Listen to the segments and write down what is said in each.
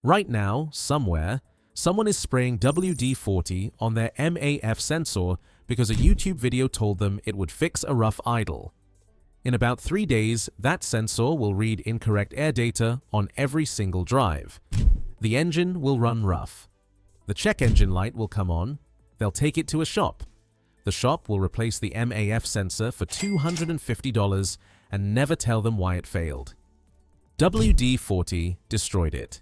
Right now, somewhere, someone is spraying WD-40 on their MAF sensor because a YouTube video told them it would fix a rough idle. In about 3 days, that sensor will read incorrect air data on every single drive. The engine will run rough. The check engine light will come on. They'll take it to a shop. The shop will replace the MAF sensor for $250 and never tell them why it failed. WD-40 destroyed it.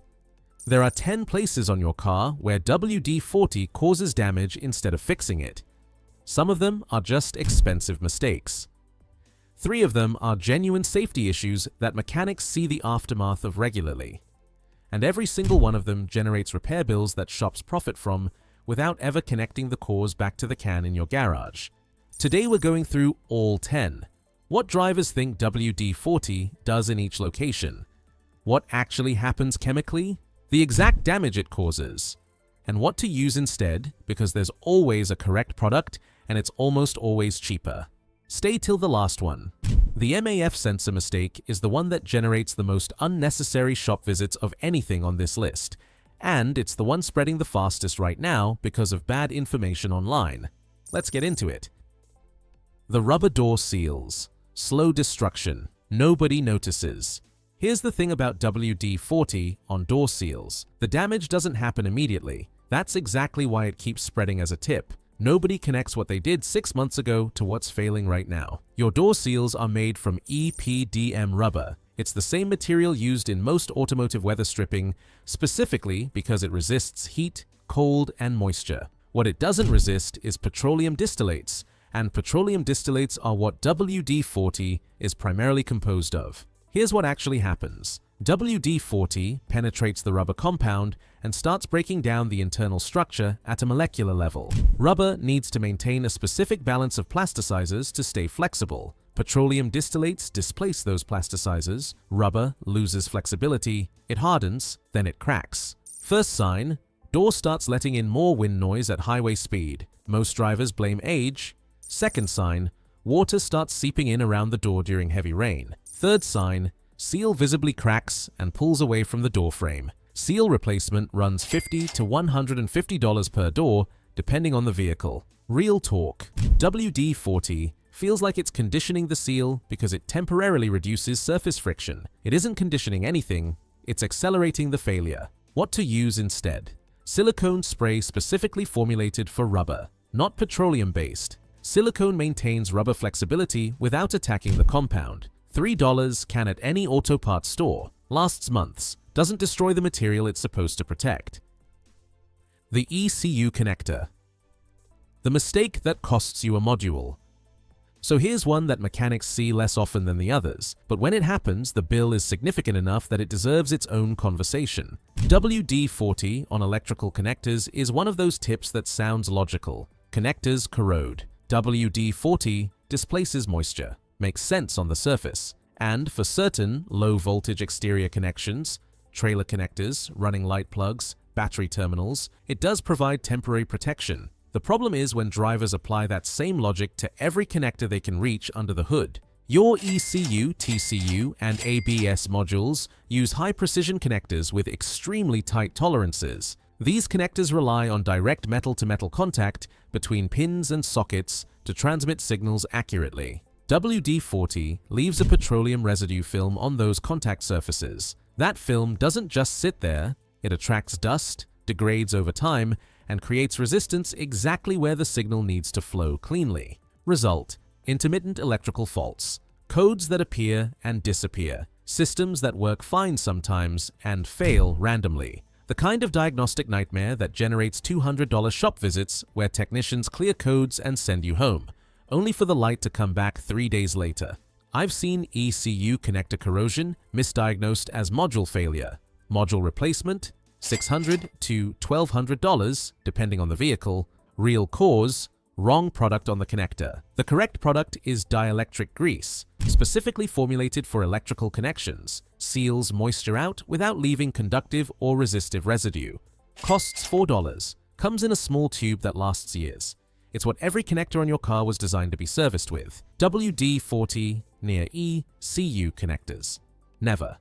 There are 10 places on your car where WD-40 causes damage instead of fixing it. Some of them are just expensive mistakes. 3 of them are genuine safety issues that mechanics see the aftermath of regularly. And every single one of them generates repair bills that shops profit from without ever connecting the cause back to the can in your garage. Today we're going through all 10. What drivers think WD-40 does in each location? What actually happens chemically? The exact damage it causes, and what to use instead, because there's always a correct product and it's almost always cheaper. Stay till the last one. The MAF sensor mistake is the one that generates the most unnecessary shop visits of anything on this list, and it's the one spreading the fastest right now because of bad information online. Let's get into it. The rubber door seals. Slow destruction. Nobody notices. Here's the thing about WD-40 on door seals. The damage doesn't happen immediately. That's exactly why it keeps spreading as a tip. Nobody connects what they did 6 months ago to what's failing right now. Your door seals are made from EPDM rubber. It's the same material used in most automotive weather stripping, specifically because it resists heat, cold, and moisture. What it doesn't resist is petroleum distillates, and petroleum distillates are what WD-40 is primarily composed of. Here's what actually happens. WD-40 penetrates the rubber compound and starts breaking down the internal structure at a molecular level. Rubber needs to maintain a specific balance of plasticizers to stay flexible. Petroleum distillates displace those plasticizers. Rubber loses flexibility. It hardens, then it cracks. First sign, door starts letting in more wind noise at highway speed. Most drivers blame age. Second sign, water starts seeping in around the door during heavy rain. Third sign, seal visibly cracks and pulls away from the door frame. Seal replacement runs $50 to $150 per door, depending on the vehicle. Real talk. WD-40 feels like it's conditioning the seal because it temporarily reduces surface friction. It isn't conditioning anything, it's accelerating the failure. What to use instead? Silicone spray specifically formulated for rubber, not petroleum-based. Silicone maintains rubber flexibility without attacking the compound. $3 can at any auto parts store. Lasts months. Doesn't destroy the material it's supposed to protect. The ECU connector. The mistake that costs you a module. So here's one that mechanics see less often than the others, but when it happens, the bill is significant enough that it deserves its own conversation. WD-40 on electrical connectors is one of those tips that sounds logical. Connectors corrode. WD-40 displaces moisture. Makes sense on the surface. And for certain low-voltage exterior connections, trailer connectors, running light plugs, battery terminals, it does provide temporary protection. The problem is when drivers apply that same logic to every connector they can reach under the hood. Your ECU, TCU, and ABS modules use high-precision connectors with extremely tight tolerances. These connectors rely on direct metal-to-metal contact between pins and sockets to transmit signals accurately. WD-40 leaves a petroleum residue film on those contact surfaces. That film doesn't just sit there, it attracts dust, degrades over time, and creates resistance exactly where the signal needs to flow cleanly. Result: intermittent electrical faults, codes that appear and disappear, systems that work fine sometimes and fail randomly. The kind of diagnostic nightmare that generates $200 shop visits where technicians clear codes and send you home, only for the light to come back 3 days later. I've seen ECU connector corrosion misdiagnosed as module failure. Module replacement, $600 to $1,200 depending on the vehicle. Real cause, wrong product on the connector. The correct product is dielectric grease, specifically formulated for electrical connections. Seals moisture out without leaving conductive or resistive residue. Costs $4. Comes in a small tube that lasts years. It's what every connector on your car was designed to be serviced with. WD-40 near ECU connectors. Never.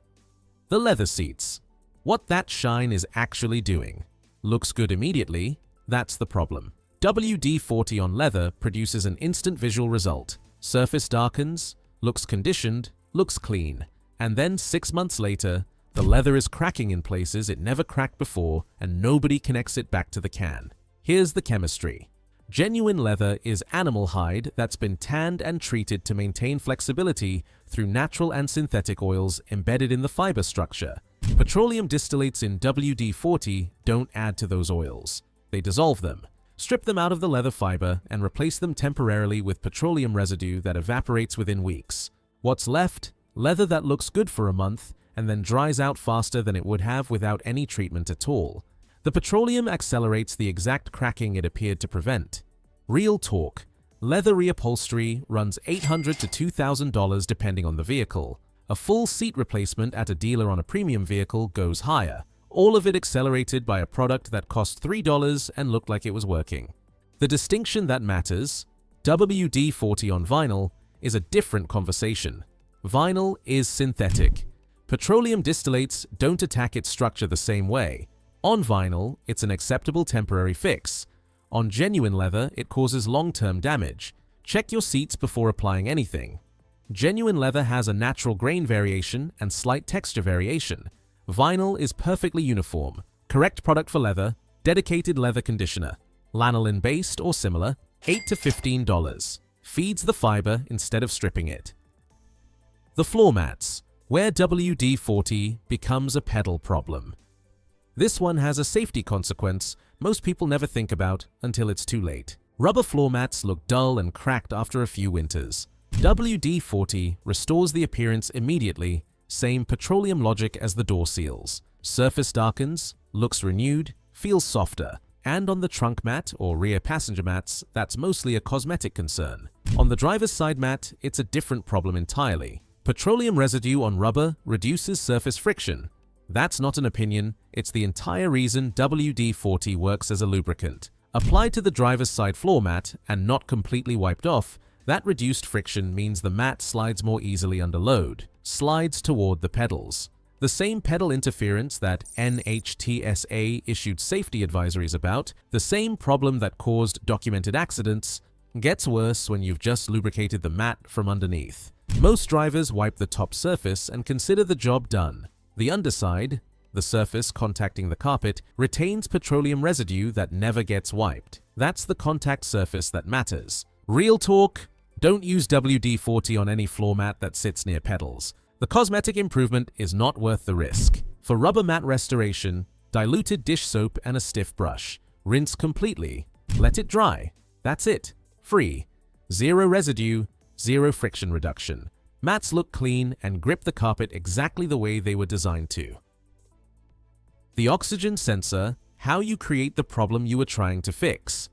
The leather seats. What that shine is actually doing. Looks good immediately, that's the problem. WD-40 on leather produces an instant visual result. Surface darkens, looks conditioned, looks clean. And then 6 months later, the leather is cracking in places it never cracked before and nobody connects it back to the can. Here's the chemistry. Genuine leather is animal hide that's been tanned and treated to maintain flexibility through natural and synthetic oils embedded in the fiber structure. Petroleum distillates in WD-40 don't add to those oils. They dissolve them. Strip them out of the leather fiber and replace them temporarily with petroleum residue that evaporates within weeks. What's left? Leather that looks good for a month and then dries out faster than it would have without any treatment at all. The petroleum accelerates the exact cracking it appeared to prevent. Real talk. Leather reupholstery runs $800 to $2,000 depending on the vehicle. A full seat replacement at a dealer on a premium vehicle goes higher. All of it accelerated by a product that cost $3 and looked like it was working. The distinction that matters, WD-40 on vinyl, is a different conversation. Vinyl is synthetic. Petroleum distillates don't attack its structure the same way. On vinyl, it's an acceptable temporary fix. On genuine leather, it causes long-term damage. Check your seats before applying anything. Genuine leather has a natural grain variation and slight texture variation. Vinyl is perfectly uniform. Correct product for leather, dedicated leather conditioner. Lanolin-based or similar, $8 to $15. Feeds the fiber instead of stripping it. The floor mats, where WD-40 becomes a pedal problem. This one has a safety consequence most people never think about until it's too late. Rubber floor mats look dull and cracked after a few winters. WD-40 restores the appearance immediately, same petroleum logic as the door seals. Surface darkens, looks renewed, feels softer. And on the trunk mat or rear passenger mats, that's mostly a cosmetic concern. On the driver's side mat, it's a different problem entirely. Petroleum residue on rubber reduces surface friction. That's not an opinion, it's the entire reason WD-40 works as a lubricant. Applied to the driver's side floor mat and not completely wiped off, that reduced friction means the mat slides more easily under load, slides toward the pedals. The same pedal interference that NHTSA issued safety advisories about, the same problem that caused documented accidents, gets worse when you've just lubricated the mat from underneath. Most drivers wipe the top surface and consider the job done. The underside, the surface contacting the carpet, retains petroleum residue that never gets wiped. That's the contact surface that matters. Real talk, don't use WD-40 on any floor mat that sits near pedals. The cosmetic improvement is not worth the risk. For rubber mat restoration, diluted dish soap and a stiff brush. Rinse completely. Let it dry. That's it. Free. Zero residue, zero friction reduction. Mats look clean and grip the carpet exactly the way they were designed to. The oxygen sensor, how you create the problem you were trying to fix.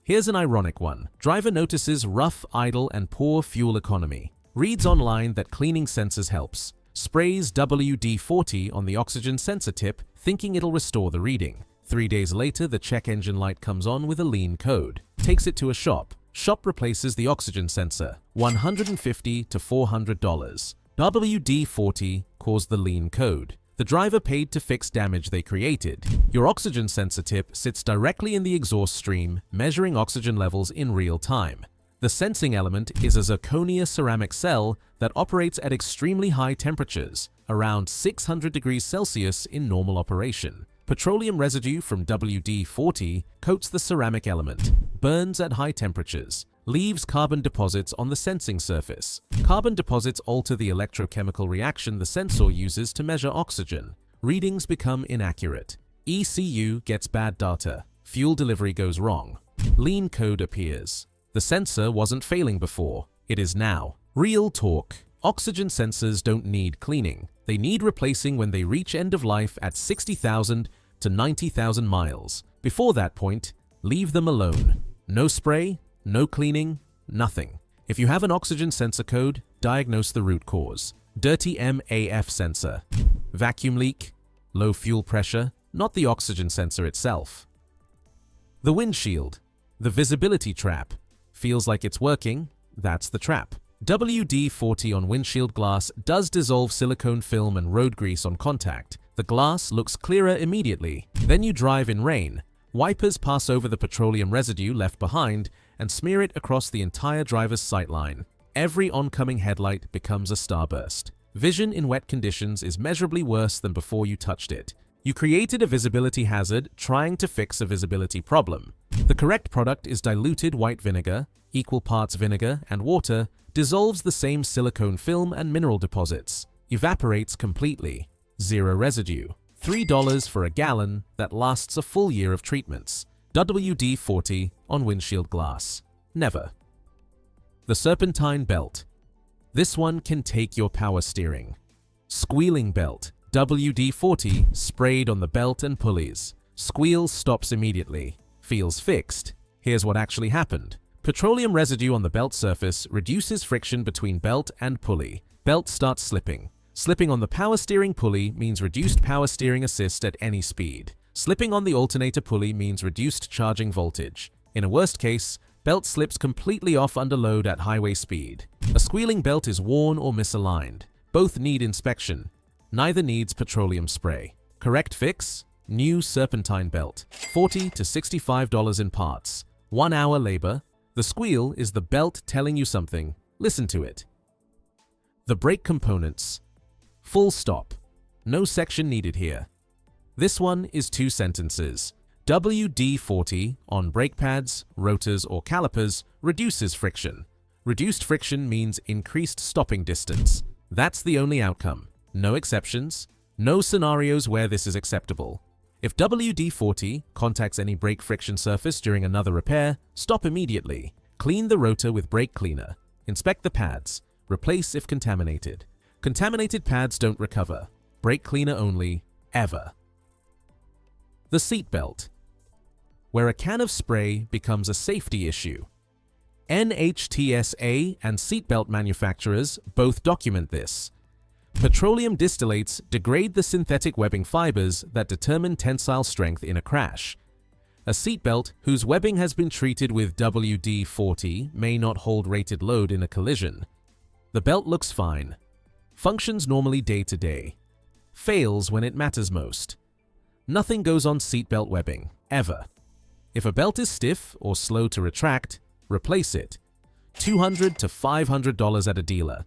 Here's an ironic one. Driver notices rough, idle, and poor fuel economy. Reads online that cleaning sensors helps. Sprays WD-40 on the oxygen sensor tip, thinking it'll restore the reading. 3 days later, the check engine light comes on with a lean code. Takes it to a shop. Shop replaces the oxygen sensor, $150 to $400. WD-40 caused the lean code. The driver paid to fix damage they created. Your oxygen sensor tip sits directly in the exhaust stream, measuring oxygen levels in real time. The sensing element is a zirconia ceramic cell that operates at extremely high temperatures, around 600 degrees Celsius in normal operation. Petroleum residue from WD-40 coats the ceramic element, burns at high temperatures, leaves carbon deposits on the sensing surface. Carbon deposits alter the electrochemical reaction the sensor uses to measure oxygen. Readings become inaccurate. ECU gets bad data. Fuel delivery goes wrong. Lean code appears. The sensor wasn't failing before. It is now. Real talk. Oxygen sensors don't need cleaning. They need replacing when they reach end of life at 60,000 to 90,000 miles. Before that point, leave them alone. No spray, no cleaning, nothing. If you have an oxygen sensor code, diagnose the root cause. Dirty MAF sensor. Vacuum leak, low fuel pressure, not the oxygen sensor itself. The windshield. The visibility trap. Feels like it's working, that's the trap. WD-40 on windshield glass does dissolve silicone film and road grease on contact. The glass looks clearer immediately. Then you drive in rain. Wipers pass over the petroleum residue left behind and smear it across the entire driver's sightline. Every oncoming headlight becomes a starburst. Vision in wet conditions is measurably worse than before you touched it. You created a visibility hazard trying to fix a visibility problem. The correct product is diluted white vinegar, equal parts vinegar and water, dissolves the same silicone film and mineral deposits, evaporates completely, zero residue. $3 for a gallon that lasts a full year of treatments. WD-40 on windshield glass. Never. The serpentine belt. This one can take your power steering. Squealing belt. WD-40 sprayed on the belt and pulleys. Squeal stops immediately. Feels fixed. Here's what actually happened. Petroleum residue on the belt surface reduces friction between belt and pulley. Belt starts slipping. Slipping on the power steering pulley means reduced power steering assist at any speed. Slipping on the alternator pulley means reduced charging voltage. In a worst case, belt slips completely off under load at highway speed. A squealing belt is worn or misaligned. Both need inspection. Neither needs petroleum spray. Correct fix? New serpentine belt. $40 to $65 in parts. 1 hour labor. The squeal is the belt telling you something. Listen to it. The brake components. Full stop. No section needed here. This one is 2 sentences. WD-40 on brake pads, rotors, or calipers reduces friction. Reduced friction means increased stopping distance. That's the only outcome. No exceptions. No scenarios where this is acceptable. If WD-40 contacts any brake friction surface during another repair, stop immediately. Clean the rotor with brake cleaner. Inspect the pads. Replace if contaminated. Contaminated pads don't recover. Brake cleaner only, ever. The seat belt. Where a can of spray becomes a safety issue. NHTSA and seatbelt manufacturers both document this. Petroleum distillates degrade the synthetic webbing fibers that determine tensile strength in a crash. A seatbelt whose webbing has been treated with WD-40 may not hold rated load in a collision. The belt looks fine. Functions normally day to day. Fails when it matters most. Nothing goes on seatbelt webbing, ever. If a belt is stiff or slow to retract, replace it. $200 to $500 at a dealer.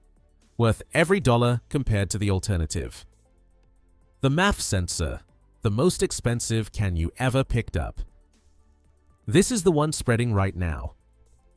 Worth every dollar compared to the alternative. The MAF sensor, the most expensive can you ever picked up. This is the one spreading right now.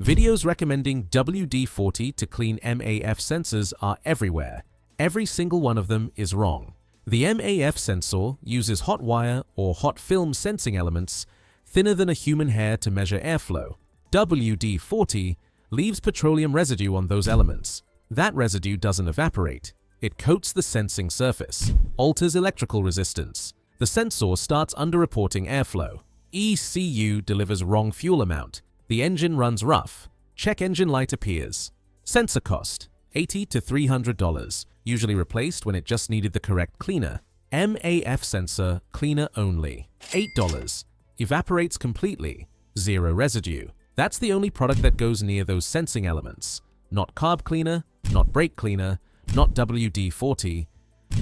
Videos recommending WD-40 to clean MAF sensors are everywhere. Every single one of them is wrong. The MAF sensor uses hot wire or hot film sensing elements thinner than a human hair to measure airflow. WD-40 leaves petroleum residue on those elements. That residue doesn't evaporate. It coats the sensing surface, alters electrical resistance. The sensor starts underreporting airflow. ECU delivers wrong fuel amount. The engine runs rough. Check engine light appears. Sensor cost, $80 to $300, usually replaced when it just needed the correct cleaner. MAF sensor, cleaner only, $8. Evaporates completely, zero residue. That's the only product that goes near those sensing elements. Not carb cleaner, not brake cleaner, not WD-40.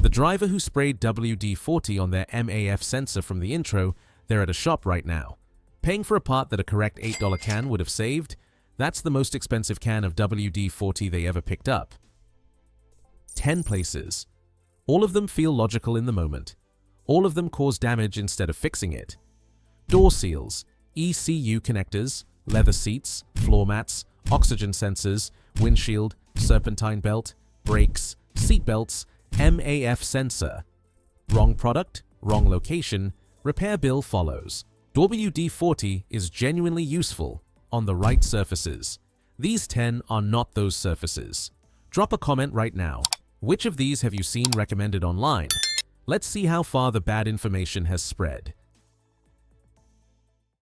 The driver who sprayed WD-40 on their MAF sensor from the intro, they're at a shop right now. Paying for a part that a correct $8 can would have saved, that's the most expensive can of WD-40 they ever picked up. 10 places. All of them feel logical in the moment. All of them cause damage instead of fixing it. Door seals, ECU connectors, leather seats, floor mats, oxygen sensors, windshield, serpentine belt, brakes, seat belts, MAF sensor. Wrong product, wrong location, repair bill follows. WD-40 is genuinely useful on the right surfaces. These 10 are not those surfaces. Drop a comment right now. Which of these have you seen recommended online? Let's see how far the bad information has spread.